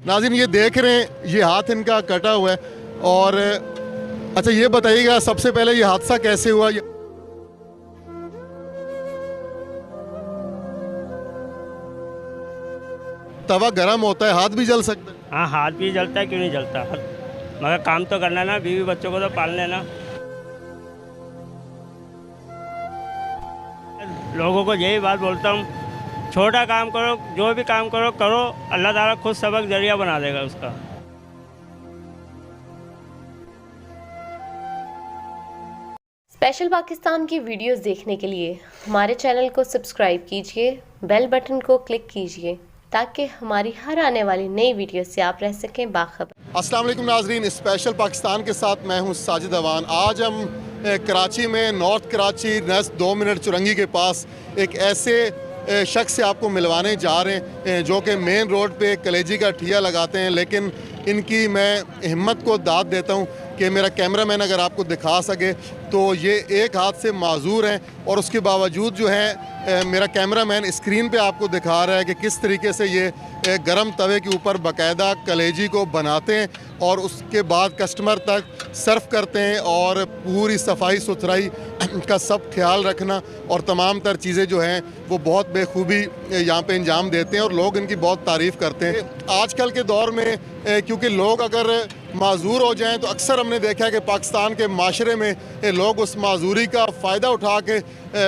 नाज़रीन ये देख रहे हैं, ये हाथ इनका कटा हुआ है। और अच्छा ये बताइएगा सबसे पहले ये हादसा कैसे हुआ? तवा गर्म होता है, हाथ भी जल सकता है। हाँ, हाथ भी जलता है, क्यों नहीं जलता। मगर काम तो करना ना, बीवी बच्चों को तो पालना ना। लोगों को यही बात बोलता हूँ, छोटा काम करो, जो भी काम करो करो, अल्लाह ताला खुद सबक जरिया बना देगा उसका। स्पेशल पाकिस्तान की वीडियोस देखने के लिए हमारे चैनल को सब्सक्राइब कीजिए, बेल बटन को क्लिक कीजिए ताकि हमारी हर आने वाली नई वीडियो से आप रह सकें बाखबर। अस्सलाम वालेकुम नाजरीन, स्पेशल पाकिस्तान के साथ मैं हूं साजिद अवान। आज हम कराची में नॉर्थ कराची नस्ट 2 मिनट चुरंगी के पास एक ऐसे शख्स से आपको मिलवाने जा रहे हैं जो कि मेन रोड पे कलेजी का ठिया लगाते हैं। लेकिन इनकी मैं हिम्मत को दाद देता हूं कि मेरा कैमरामैन अगर आपको दिखा सके तो ये एक हाथ से माजूर हैं और उसके बावजूद जो है मेरा कैमरामैन स्क्रीन पे आपको दिखा रहा है कि किस तरीके से ये गरम तवे के ऊपर बाकायदा कलेजी को बनाते हैं और उसके बाद कस्टमर तक सर्व करते हैं। और पूरी सफाई सुथराई का सब ख्याल रखना और तमाम तर चीज़ें जो हैं वो बहुत बेखूबी यहाँ पे अंजाम देते हैं और लोग इनकी बहुत तारीफ़ करते हैं। आजकल के दौर में क्योंकि लोग अगर माजूर हो जाएं तो अक्सर हमने देखा है कि पाकिस्तान के माशरे में लोग उस माजूरी का फ़ायदा उठा के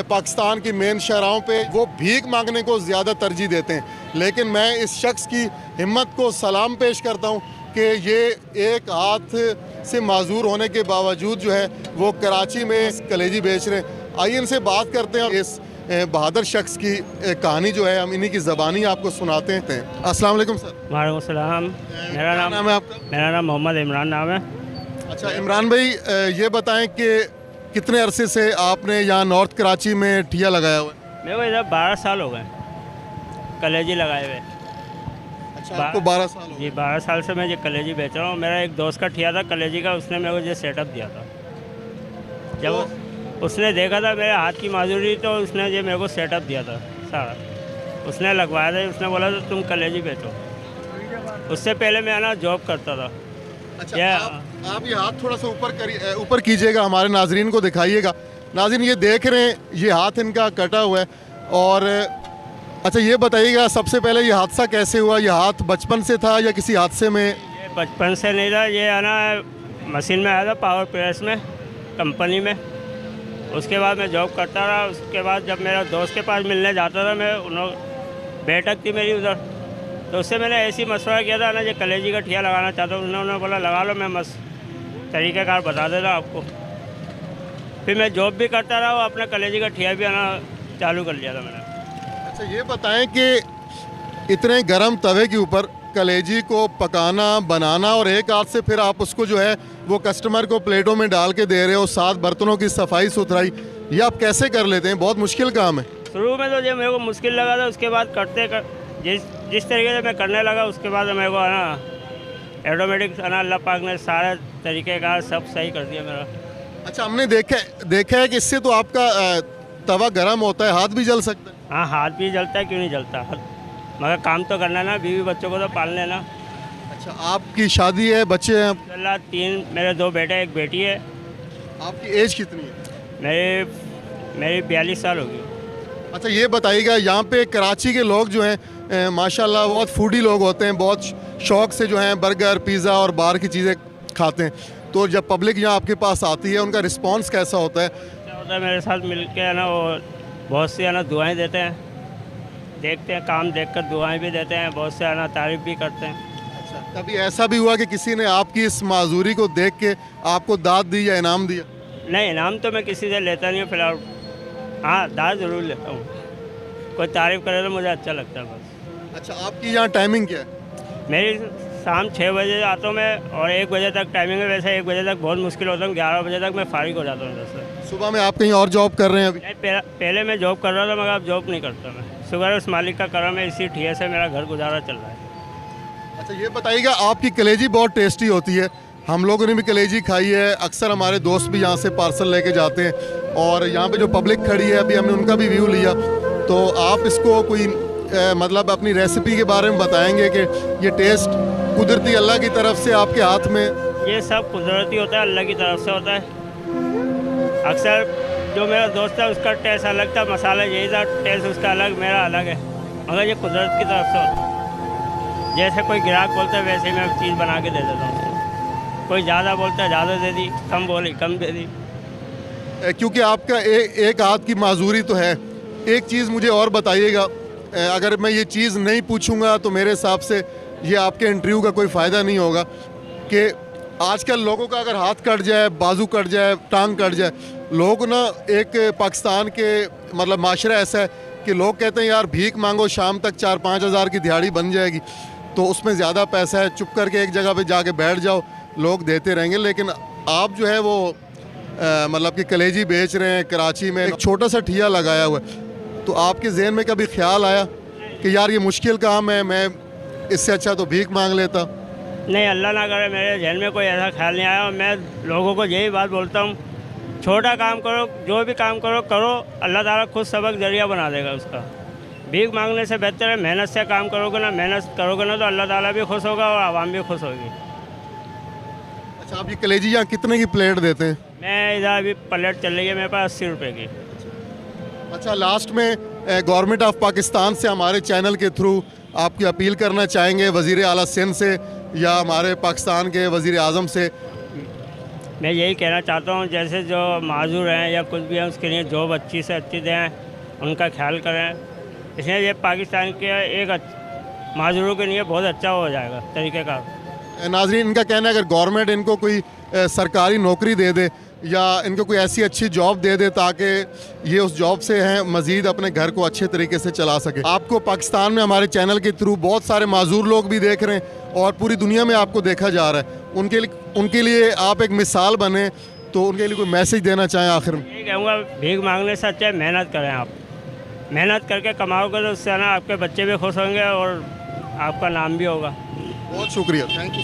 पाकिस्तान की मेन शहरों पे वो भीख मांगने को ज़्यादा तरजीह देते हैं। लेकिन मैं इस शख्स की हिम्मत को सलाम पेश करता हूँ कि ये एक हाथ से माजूर होने के बावजूद जो है वो कराची में कलेजी बेच रहे हैं। आइए इनसे बात करते हैं। इस बहादुर शख्स की कहानी जो है हम इन्हीं की ज़बानी आपको सुनाते हैं। अस्सलाम वालेकुम सर। वालेकुम सलाम। मेरा नाम है आपका? मेरा नाम मोहम्मद इमरान नाम है। अच्छा इमरान भाई, ये बताएं कि कितने अरसे से आपने यहाँ नॉर्थ कराची में ठिया लगाया हुआ है? मेरे को इधर 12 साल हो गए कलेजी लगाए हुए। अच्छा आपको 12 साल हो गए? जी 12 साल से मैं ये कलेजी बेच रहा हूँ। मेरा एक दोस्त का ठिया था कलेजी का, उसने मेरे को ये सेटअप दिया था। जब उसने देखा था मेरे हाथ की माजूरी तो उसने ये मेरे को सेटअप दिया था सारा, उसने लगवाया था। उसने बोला था तुम कलेजी बेचो। उससे पहले मैं ना जॉब करता था। अच्छा आप ये हाथ थोड़ा सा ऊपर कीजिएगा, हमारे नाजरीन को दिखाइएगा। नाजरीन ये देख रहे हैं, ये हाथ इनका कटा हुआ है। और अच्छा ये बताइएगा सबसे पहले ये हादसा कैसे हुआ? ये हाथ बचपन से था या किसी हादसे में? ये बचपन से नहीं था, ये है ना मशीन में आया था पावर प्रेस में कंपनी में। उसके बाद मैं जॉब करता रहा। उसके बाद जब मेरा दोस्त के पास मिलने जाता था मैं, उन्होंने बैठक थी मेरी उधर, तो उससे मैंने ऐसी मशवरा किया था ना ये कलेजी का ठिया लगाना चाहता हूँ। उन्होंने बोला लगा लो, मैं तरीक़ाकार बता देता आपको। फिर मैं जॉब भी करता रहा और अपना कलेजी का ठिया भी आना चालू कर लिया था मैंने। अच्छा ये बताएं कि इतने गर्म तवे के ऊपर कलेजी को पकाना बनाना और एक हाथ से फिर आप उसको जो है वो कस्टमर को प्लेटों में डाल के दे रहे हो, 7 बर्तनों की सफाई सुथराई, ये आप कैसे कर लेते हैं? बहुत मुश्किल काम है। शुरू में तो ये मेरे को मुश्किल लगा था, उसके बाद जिस तरीके से मैं करने लगा उसके बाद मेरे को है ना ऑटोमेटिक है ना अल्लाह पाक ने सारे तरीके का सब सही कर दिया मेरा। अच्छा हमने देखा है कि इससे तो आपका तवा गर्म होता है, हाथ भी जल सकता है। हाँ, हाथ भी जलता है, क्यों नहीं जलता। मगर काम तो करना ना, बीवी बच्चों को तो पालना ना। अच्छा आपकी शादी है, बच्चे हैं? अल्लाह 3 मेरे 2 बेटे 1 बेटी है। आपकी एज कितनी है? मेरी 42 साल होगी। अच्छा ये बताइएगा यहाँ पे कराची के लोग जो हैं माशाल्लाह बहुत फूडी लोग होते हैं, बहुत शौक़ से जो हैं बर्गर पिज़्ज़ा और बाहर की चीज़ें खाते हैं। तो जब पब्लिक यहाँ आपके पास आती है उनका रिस्पांस कैसा होता है? क्या होता है, मेरे साथ मिल के है ना वो बहुत सी है ना दुआएँ देते हैं, देखते हैं काम देखकर दुआएं भी देते हैं, बहुत से है ना तारीफ़ भी करते हैं। अच्छा कभी ऐसा भी हुआ कि किसी ने आपकी इस माजूरी को देख के आपको दाद दी या इनाम दिया? नहीं, इनाम तो मैं किसी से लेता नहीं हूँ फ़िलहाल। हाँ, दाद ज़रूर लेता हूँ, कोई तारीफ़ करे तो मुझे अच्छा लगता है बस। अच्छा आपकी यहाँ टाइमिंग क्या है? मेरी शाम 6 बजे आता हूँ मैं और 1 बजे तक टाइमिंग है। वैसे 1 बजे तक बहुत मुश्किल होता है, 11 बजे तक मैं फारिग हो जाता हूँ इधर से। सुबह में आप कहीं और जॉब कर रहे हैं अभी? नहीं, पहले मैं जॉब कर रहा था मगर अब जॉब नहीं करता मैं। शुगर उस मालिक का करम है, इसी ठिया से मेरा घर गुजारा चल रहा है। अच्छा ये बताइएगा आपकी कलेजी बहुत टेस्टी होती है, हम लोगों ने भी कलेजी खाई है, अक्सर हमारे दोस्त भी यहाँ से पार्सल लेके जाते हैं। और यहाँ पे जो पब्लिक खड़ी है अभी हमने उनका भी व्यू लिया। तो आप इसको कोई मतलब अपनी रेसिपी के बारे में बताएंगे कि ये टेस्ट कुदरती अल्लाह की तरफ से आपके हाथ में? ये सब कुदरती होता है, अल्लाह की तरफ से होता है। अक्सर जो मेरा दोस्त है उसका टेस्ट अलग था, मसाला यही था, टेस्ट उसका अलग, मेरा अलग है, मगर ये कुदरत की तरफ से होता है। जैसे कोई ग्राहक बोलता है वैसे ही मैं चीज़ बना के दे देता हूँ उसको। कोई ज़्यादा बोलता है ज़्यादा दे दी, कम बोली कम दे दी। क्योंकि आपका एक हाथ की माजूरी तो है। एक चीज़ मुझे और बताइएगा, अगर मैं ये चीज़ नहीं पूछूंगा तो मेरे हिसाब से ये आपके इंटरव्यू का कोई फ़ायदा नहीं होगा कि आजकल लोगों का अगर हाथ कट जाए, बाजू कट जाए, टांग कट जाए, लोग ना एक पाकिस्तान के मतलब माशरा ऐसा है कि लोग कहते हैं यार भीख मांगो, शाम तक 4-5 हज़ार की दिहाड़ी बन जाएगी, तो उसमें ज़्यादा पैसा है, चुप करके एक जगह पे जाके बैठ जाओ, लोग देते रहेंगे। लेकिन आप जो है वो मतलब कि कलेजी बेच रहे हैं कराची में, एक छोटा सा ठिया लगाया हुआ है, तो आपके जहन में कभी ख्याल आया कि यार ये मुश्किल काम है, मैं इससे अच्छा तो भीख मांग लेता? नहीं, अल्लाह ना करे मेरे जहन में कोई ऐसा ख्याल नहीं आया। और मैं लोगों को यही बात बोलता हूँ, छोटा काम करो, जो भी काम करो करो, अल्लाह ताला खुद सबक जरिया बना देगा उसका। भीख मांगने से बेहतर है मेहनत से काम करोगे ना, मेहनत करोगे ना तो अल्लाह ताला भी खुश होगा और आवाम भी खुश होगी। अच्छा, आप ये कलेजी यहाँ कितने की प्लेट देते हैं? मैं इधर अभी प्लेट चल रही है मेरे पास 80 रुपये की। अच्छा, लास्ट में गवर्नमेंट ऑफ पाकिस्तान से हमारे चैनल के थ्रू आपकी अपील करना चाहेंगे, वज़ीर आला सिंध से या हमारे पाकिस्तान के वज़ीर आज़म से? मैं यही कहना चाहता हूँ, जैसे जो माजूर हैं या कुछ भी हैं उसके लिए जॉब अच्छी से अच्छी दें, उनका ख्याल करें। इसलिए ये पाकिस्तान के एक माजूरों के लिए बहुत अच्छा हो जाएगा तरीक़ेकार। नाज़रीन, इनका कहना है अगर गवर्नमेंट इनको कोई सरकारी नौकरी दे दे या इनको कोई ऐसी अच्छी जॉब दे दे ताकि ये उस जॉब से हैं मज़ीद अपने घर को अच्छे तरीके से चला सके। आपको पाकिस्तान में हमारे चैनल के थ्रू बहुत सारे माजूर लोग भी देख रहे हैं और पूरी दुनिया में आपको देखा जा रहा है, उनके लिए आप एक मिसाल बने, तो उनके लिए कोई मैसेज देना चाहें आखिर में? यही कहूँगा, भीख मांगने से अच्छा मेहनत करें। आप मेहनत करके कमाओगे तो उससे ना आपके बच्चे भी खुश होंगे और आपका नाम भी होगा। बहुत शुक्रिया, थैंक यू।